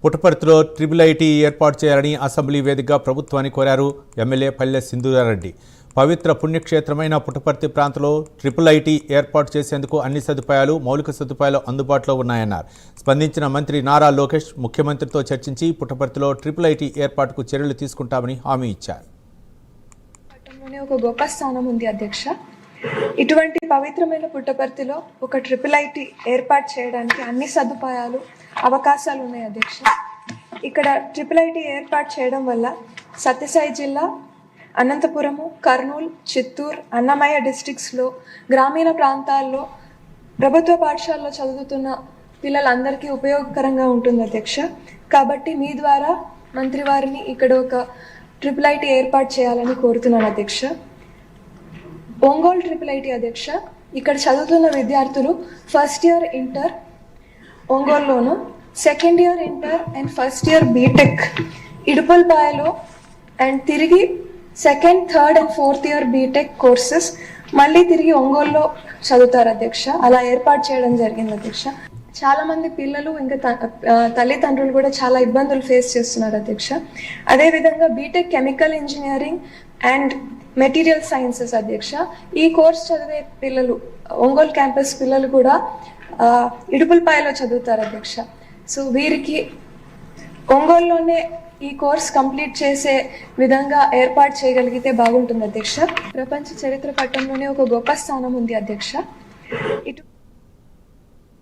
పుట్టపర్తిలో triple IT ఏర్పాటు చేయాలని అసెంబ్లీ వేదికగా ప్రభుత్వాన్ని కోరారు ఎమ్మెల్యే పల్లె సింధూరారెడ్డి. పవిత్ర పుణ్యక్షేత్రమైన పుట్టపర్తి ప్రాంతంలో ట్రిపుల్ ఐటీ ఏర్పాటు చేసేందుకు అన్ని సదుపాయాలు, మౌలిక సదుపాయాలు అందుబాటులో ఉన్నాయన్నారు. స్పందించిన మంత్రి నారా లోకేష్ ముఖ్యమంత్రితో చర్చించి పుట్టపర్తిలో ట్రిపుల్ ఐటీ ఏర్పాటుకు చర్యలు తీసుకుంటామని హామీ ఇచ్చారు. ఒక గొప్ప స్థానం ఉంది అధ్యక్ష. ఇటువంటి పవిత్రమైన పుట్టపర్తిలో ఒక ట్రిపుల్ ఐటీ ఏర్పాటు చేయడానికి అన్ని సదుపాయాలు, అవకాశాలు ఉన్నాయి అధ్యక్ష. ఇక్కడ ట్రిపుల్ ఐటీ ఏర్పాటు చేయడం వల్ల సత్యసాయి జిల్లా, అనంతపురము, కర్నూలు, చిత్తూరు, అన్నమయ్య డిస్ట్రిక్ట్స్లో గ్రామీణ ప్రాంతాల్లో ప్రభుత్వ పాఠశాలలో చదువుతున్న పిల్లలందరికీ ఉపయోగకరంగా ఉంటుంది అధ్యక్ష. కాబట్టి మీ ద్వారా మంత్రి వారిని ఇక్కడ ఒక ట్రిపుల్ ఐటీ ఏర్పాటు చేయాలని కోరుతున్నాను అధ్యక్ష. ఒంగోలు ట్రిపుల్ ఐటీ అధ్యక్ష, ఇక్కడ చదువుతున్న విద్యార్థులు ఫస్ట్ ఇయర్ ఇంటర్ ఒంగోలులోను, second year inter and first year BTech ఇడుపులపాయలో, అండ్ తిరిగి second, third and fourth year BTech courses మళ్ళీ తిరిగి ఒంగోలులో చదువుతారు అధ్యక్ష. అలా ఏర్పాటు చేయడం జరిగింది అధ్యక్ష. చాలామంది పిల్లలు ఇంకా తల్లిదండ్రులు కూడా చాలా ఇబ్బందులు ఫేస్ చేస్తున్నారు అధ్యక్ష. అదేవిధంగా BTech chemical engineering and material sciences అధ్యక్ష, ఈ కోర్స్ చదివే పిల్లలు, ఒంగోలు క్యాంపస్ పిల్లలు కూడా ఇడుపులపాయలో చదువుతారు అధ్యక్ష. సో వీరికి ఒంగోలులోనే ఈ కోర్స్ కంప్లీట్ చేసే విధంగా ఏర్పాటు చేయగలిగితే బాగుంటుంది అధ్యక్ష. ప్రపంచ చరిత్ర పట్టణంలోనే ఒక గొప్ప స్థానం ఉంది అధ్యక్ష.